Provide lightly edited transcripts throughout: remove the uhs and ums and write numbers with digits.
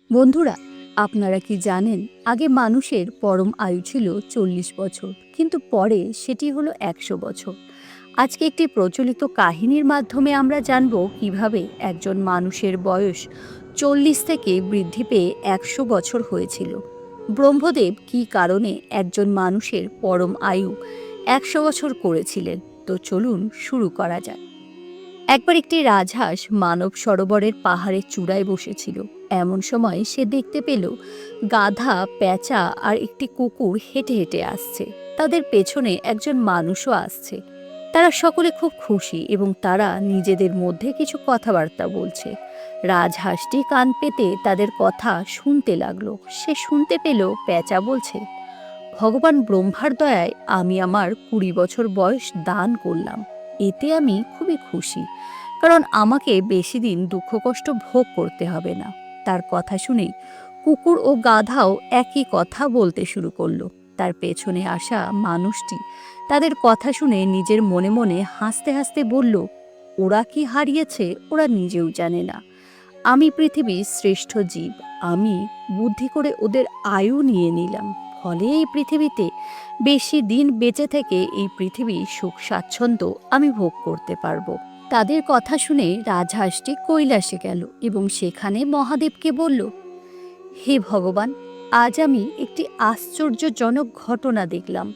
বন্ধুরা, আপনারা কি জানেন আগে মানুষের পরম আয়ু ছিল 40 বছর, কিন্তু পরে সেটি হলো 100 বছর। আজকে একটি প্রচলিত কাহিনীর মাধ্যমে আমরা জানব কিভাবে একজন মানুষের বয়স 40 থেকে বৃদ্ধি পেয়ে 100 বছর হয়েছিল। ব্রহ্মদেব কী কারণে একজন মানুষের পরম আয়ু 100 বছর করেছিলেন। তো চলুন শুরু করা যাক। একবার একটি রাজহাঁস মানব সরোবরের পাহাড়ের চূড়ায় বসেছিল। এমন সময় সে দেখতে পেল গাধা, পেঁচা আর একটি কুকুর হেঁটে হেঁটে আসছে। তাদের পেছনে একজন মানুষও আসছে। তারা সকলে খুব খুশি এবং তারা নিজেদের মধ্যে কিছু কথাবার্তা বলছে। রাজহাঁসটি কান পেতে তাদের কথা শুনতে লাগলো। সে শুনতে পেল পেঁচা বলছে, ভগবান ব্রহ্মার দয়ায় আমি আমার 20 বছর বয়স দান করলাম। এতে আমি খুবই খুশি, কারণ আমাকে বেশি দিন দুঃখ কষ্ট ভোগ করতে হবে না। তার কথা শুনেই কুকুর ও গাধাও একই কথা বলতে শুরু করলো। তার পেছনে আসা মানুষটি তাদের কথা শুনে নিজের মনে মনে হাসতে হাসতে বলল, ওরা কি হারিয়েছে ওরা নিজেও জানে না। আমি পৃথিবীর শ্রেষ্ঠ জীব। আমি বুদ্ধি করে ওদের আয়ু নিয়ে নিলাম, ফলে এই পৃথিবীতে বেশি দিন বেঁচে থেকে এই পৃথিবীর সুখ স্বাচ্ছন্দ্য আমি ভোগ করতে পারবো। তাদের কথা শুনে রাজহাঁসটি কৈলাসে গেল এবং সেখানে মহাদেবকে বলল, হে ভগবান, আজ আমি একটি আশ্চর্যজনক ঘটনা দেখলাম।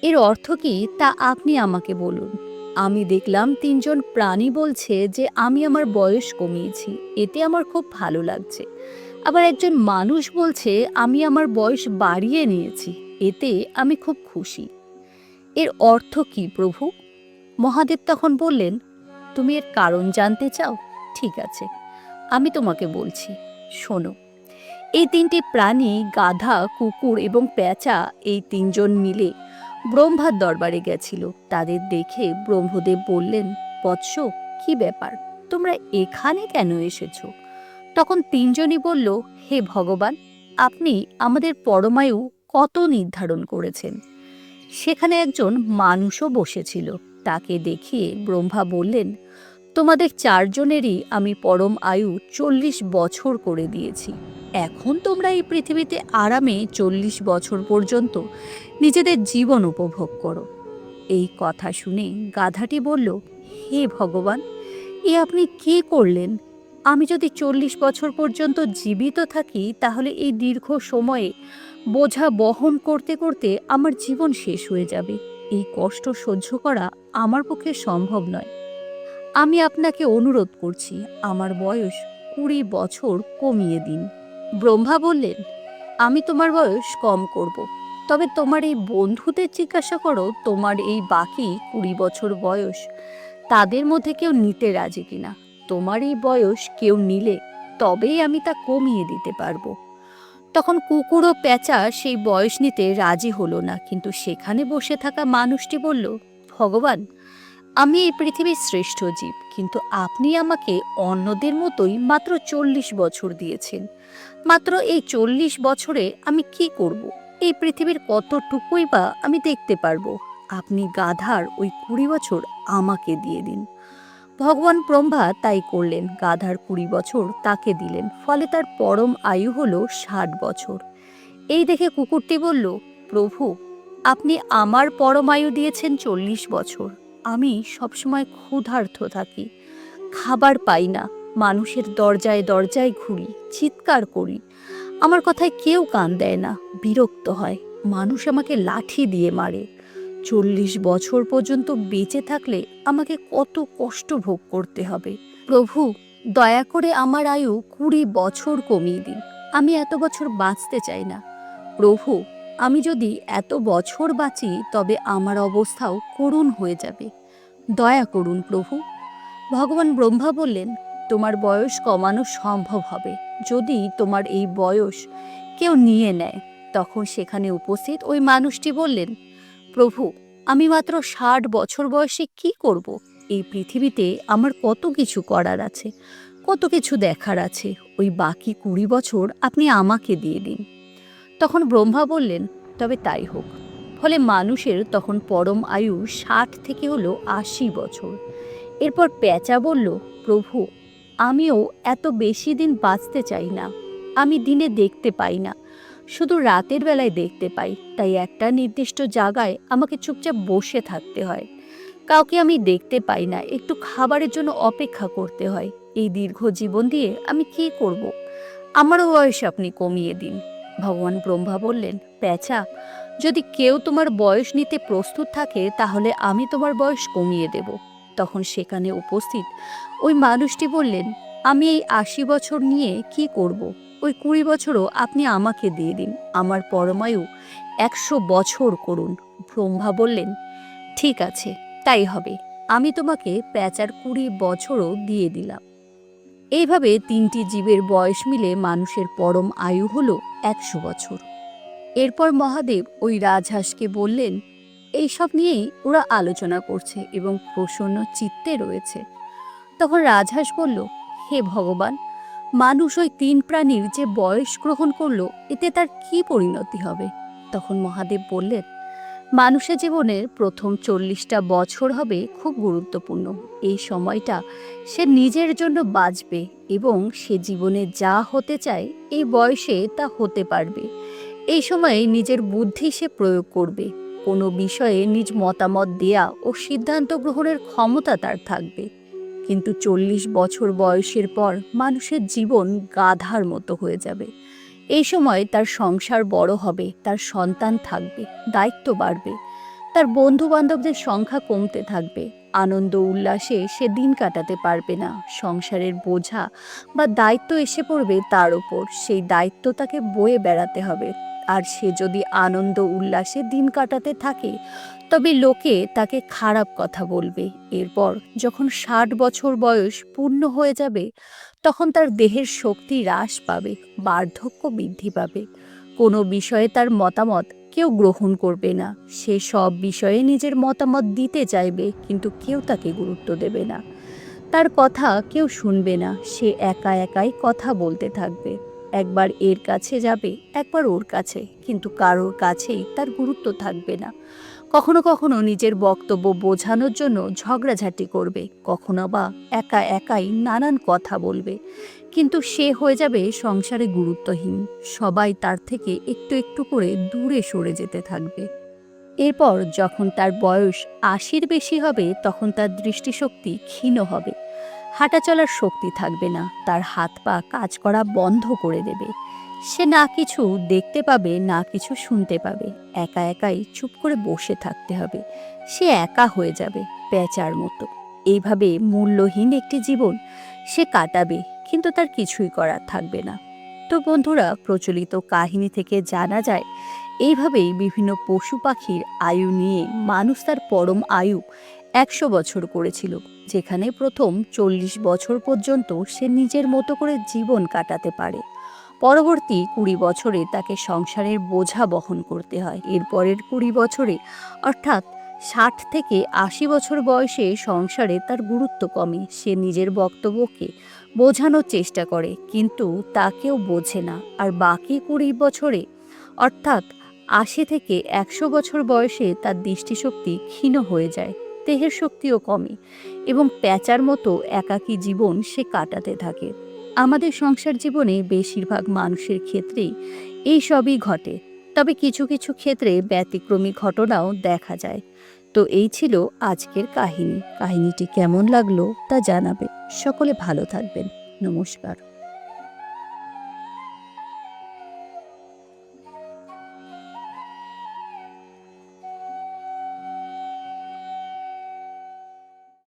এর অর্থ কি তা আপনি আমাকে বলুন। আমি দেখলাম 3জন প্রাণী বলছে যে আমি আমার বয়স কমিয়েছি, এতে আমার খুব ভালো লাগছে। আবার একজন মানুষ বলছে আমি আমার বয়স বাড়িয়ে নিয়েছি, এতে আমি খুব খুশি। এর অর্থ কি প্রভু? মহাদেব তখন বললেন, তুমি এর কারণ জানতে চাও? ঠিক আছে, আমি তোমাকে বলছি, শোনো। এই 3টি প্রাণী, গাধা, কুকুর এবং পেঁচা, এই 3জন মিলে ব্রহ্মার দরবারে গেছিল। তাদের দেখে ব্রহ্মদেব বললেন, বৎস, কি ব্যাপার, তোমরা এখানে কেন এসেছো? তখন 3জনই বলল, হে ভগবান, আপনি আমাদের পরমায়ু কত নির্ধারণ করেছেন। সেখানে একজন মানুষও বসেছিল। তাকে দেখিয়ে ব্রহ্মা বললেন, তোমাদের 4জনেরই আমি পরম আয়ু 40 বছর করে দিয়েছি। এখন তোমরা এই পৃথিবীতে আরামে 40 বছর পর্যন্ত নিজেদের জীবন উপভোগ করো। এই কথা শুনে গাধাটি বলল, হে ভগবান, এ আপনি কি করলেন? আমি যদি 40 বছর পর্যন্ত জীবিত থাকি, তাহলে এই দীর্ঘ সময়ে বোঝা বহন করতে করতে আমার জীবন শেষ হয়ে যাবে। এই কষ্ট সহ্য করা আমার পক্ষে সম্ভব নয়। আমি আপনাকে অনুরোধ করছি, আমার বয়স 20 বছর কমিয়ে দিন। ব্রহ্মা বললেন, আমি তোমার বয়স কম করব, তবে তোমার এই বন্ধুদের জিজ্ঞাসা করো তোমার এই বাকি 20 বছর বয়স তাদের মধ্যে কেউ নিতে রাজি কিনা। তোমার এই বয়স কেউ নিলে তবেই আমি তা কমিয়ে দিতে পারবো। তখন কুকুর ও পেঁচা সেই বয়স নিতে রাজি হলো না, কিন্তু সেখানে বসে থাকা মানুষটি বলল, ভগবান, আমি এই পৃথিবীর শ্রেষ্ঠ জীব, কিন্তু আপনি আমাকে অন্যদের মতোই মাত্র 40 বছর দিয়েছেন। মাত্র এই 40 বছরে আমি কি করব? এই পৃথিবীর কতটুকুই বা আমি দেখতে পারবো। আপনি গাধার ওই 20 বছর আমাকে দিয়ে দিন। ভগবান ব্রহ্মা তাই করলেন। গাধার 20 বছর তাকে দিলেন, ফলে তার পরম আয়ু হলো 60 বছর। এই দেখে কুকুরটি বলল, প্রভু, আপনি আমার পরমায়ু দিয়েছেন 40 বছর। আমি সবসময় ক্ষুধার্ত থাকি, খাবার পাই না, মানুষের দরজায় দরজায় ঘুরি, চিৎকার করি, আমার কথায় কেউ কান দেয় না, বিরক্ত হয়, মানুষ আমাকে লাঠি দিয়ে মারে। 40 বছর পর্যন্ত বেঁচে থাকলে আমাকে কত কষ্ট ভোগ করতে হবে। প্রভু, দয়া করে আমার আয়ু 20 বছর কমিয়ে দিন। আমি এত বছর বাঁচতে চাই না। প্রভু, আমি যদি এত বছর বাঁচি তবে আমার অবস্থাও করুণ হয়ে যাবে। দয়া করুন প্রভু। ভগবান ব্রহ্মা বললেন, তোমার বয়স কমানো সম্ভব হবে যদি তোমার এই বয়স কেউ নিয়ে নেয়। তখন সেখানে উপস্থিত ওই মানুষটি বললেন, প্রভু, আমি মাত্র 60 বছর বয়সে কি করব? এই পৃথিবীতে আমার কত কিছু করার আছে, কত কিছু দেখার আছে। ওই বাকি 20 বছর আপনি আমাকে দিয়ে দিন। তখন ব্রহ্মা বললেন, তবে তাই হোক। ফলে মানুষের তখন পরম আয়ু 60 থেকে হলো 80 বছর। এরপর পেঁচা বলল, প্রভু, আমিও এত বেশি দিন বাঁচতে চাই না। আমি দিনে দেখতে পাই না, শুধু রাতের বেলায় দেখতে পাই। তাই একটা নির্দিষ্ট জায়গায় আমাকে চুপচাপ বসে থাকতে হয়। কাউকে আমি দেখতে পাই না, একটু খাবারের জন্য অপেক্ষা করতে হয়। এই দীর্ঘ জীবন দিয়ে আমি কি করব? আমারও বয়স আপনি কমিয়ে দিন। ভগবান ব্রহ্মা বললেন, পেঁচা, যদি কেউ তোমার বয়স নিতে প্রস্তুত থাকে তাহলে আমি তোমার বয়স কমিয়ে দেব। তখন সেখানে উপস্থিত ওই মানুষটি বললেন, আমি এই 80 বছর নিয়ে কি করব? ওই 20 বছরও আপনি আমাকে দিয়ে দিন, আমার পরমায়ু 100 বছর করুন। ব্রহ্মা বললেন, ঠিক আছে, তাই হবে। আমি তোমাকে পেঁচার 20 বছরও দিয়ে দিলাম। এইভাবে তিনটি জীবের বয়স মিলে মানুষের পরম আয়ু হল 100 বছর। এরপর মহাদেব ওই রাজহাঁসকে বললেন, এইসব নিয়েই ওরা আলোচনা করছে এবং প্রসন্ন চিত্তে রয়েছে। তখন রাজহাঁস বলল, হে ভগবান, মানুষ ওই 3 প্রাণীর যে বয়স গ্রহণ করলো, এতে তার কি পরিণতি হবে? তখন মহাদেব বললেন, মানুষের জীবনের প্রথম 40টা বছর হবে খুব গুরুত্বপূর্ণ। এই সময়টা সে নিজের জন্য বাঁচবে এবং সে জীবনে যা হতে চায় এই বয়সে তা হতে পারবে। এই সময়ে নিজের বুদ্ধি সে প্রয়োগ করবে। কোনো বিষয়ে নিজ মতামত দেয়া ও সিদ্ধান্ত গ্রহণের ক্ষমতা তার থাকবে। কিন্তু 40 বছর বয়সের পর মানুষের জীবন গাধার মতো হয়ে যাবে। এই সময় তার সংসার বড় হবে, তার সন্তান থাকবে, দায়িত্ব বাড়বে, তার বন্ধু বান্ধবদের সংখ্যা কমতে থাকবে। আনন্দ উল্লাসে সে দিন কাটাতে পারবে না। সংসারের বোঝা বা দায়িত্ব এসে পড়বে তার ওপর, সেই দায়িত্ব তাকে বয়ে বেড়াতে হবে। আর সে যদি আনন্দ উল্লাসে দিন কাটাতে থাকে তবে লোকে তাকে খারাপ কথা বলবে। এরপর যখন 60 বছর বয়স পূর্ণ হয়ে যাবে তখন তার দেহের শক্তি হ্রাস পাবে, বার্ধক্য বৃদ্ধি পাবে। কোনো বিষয়ে তার মতামত কেউ গ্রহণ করবে না। সে সব বিষয়ে নিজের মতামত দিতে চাইবে, কিন্তু কেউ তাকে গুরুত্ব দেবে না। তার কথা কেউ শুনবে না। সে একা একাই কথা বলতে থাকবে। একবার এর কাছে যাবে, একবার ওর কাছে, কিন্তু কারোর কাছেই তার গুরুত্ব থাকবে না। কখনো কখনো নিজের বক্তব্য বোঝানোর জন্য ঝগড়াঝাটি করবে, কখনো বা একা একাই নানান কথা বলবে। কিন্তু সে হয়ে যাবে সংসারে গুরুত্বহীন। সবাই তার থেকে একটু একটু করে দূরে সরে যেতে থাকবে। এরপর যখন তার বয়স 80-র বেশি হবে তখন তার দৃষ্টিশক্তি ক্ষীণ হবে। হাঁটা চলার শক্তি থাকবে না, তার হাত পা কাজ করা বন্ধ করে দেবে। সে না কিছু দেখতে পাবে, না কিছু শুনতে পাবে। একা একাই চুপ করে বসে থাকতে হবে। সে একা হয়ে যাবে, পেঁচার মতো। এইভাবে মূল্যহীন একটি জীবন সে কাটাবে, কিন্তু তার কিছুই করার থাকবে না। তো বন্ধুরা, প্রচলিত কাহিনী থেকে জানা যায় এইভাবেই বিভিন্ন পশু পাখির আয়ু নিয়ে মানুষ তার পরম আয়ু 100 বছর করেছিল, যেখানে প্রথম 40 বছর পর্যন্ত সে নিজের মতো করে জীবন কাটাতে পারে। পরবর্তী 20 বছরে তাকে সংসারের বোঝা বহন করতে হয়। এরপরের 20 বছরে অর্থাৎ 60 থেকে 80 বছর বয়সে সংসারে তার গুরুত্ব কমে। সে নিজের বক্তব্যকে বোঝানোর চেষ্টা করে, কিন্তু তা কেউ বোঝে না। আর বাকি 20 বছরে অর্থাৎ 80 থেকে 100 বছর বয়সে তার দৃষ্টিশক্তি ক্ষীণ হয়ে যায়, দেহের শক্তিও কমে এবং প্যাঁচার মতো একাকী জীবন সে কাটাতে থাকে। আমাদের সংসার জীবনে বেশিরভাগ মানুষের ক্ষেত্রেই এই সবই ঘটে, তবে কিছু কিছু ক্ষেত্রে ব্যতিক্রমী ঘটনাও দেখা যায়। তো এই ছিল আজকের কাহিনী। কাহিনীটি কেমন লাগলো তা জানাবে। সকলে ভালো থাকবেন। নমস্কার।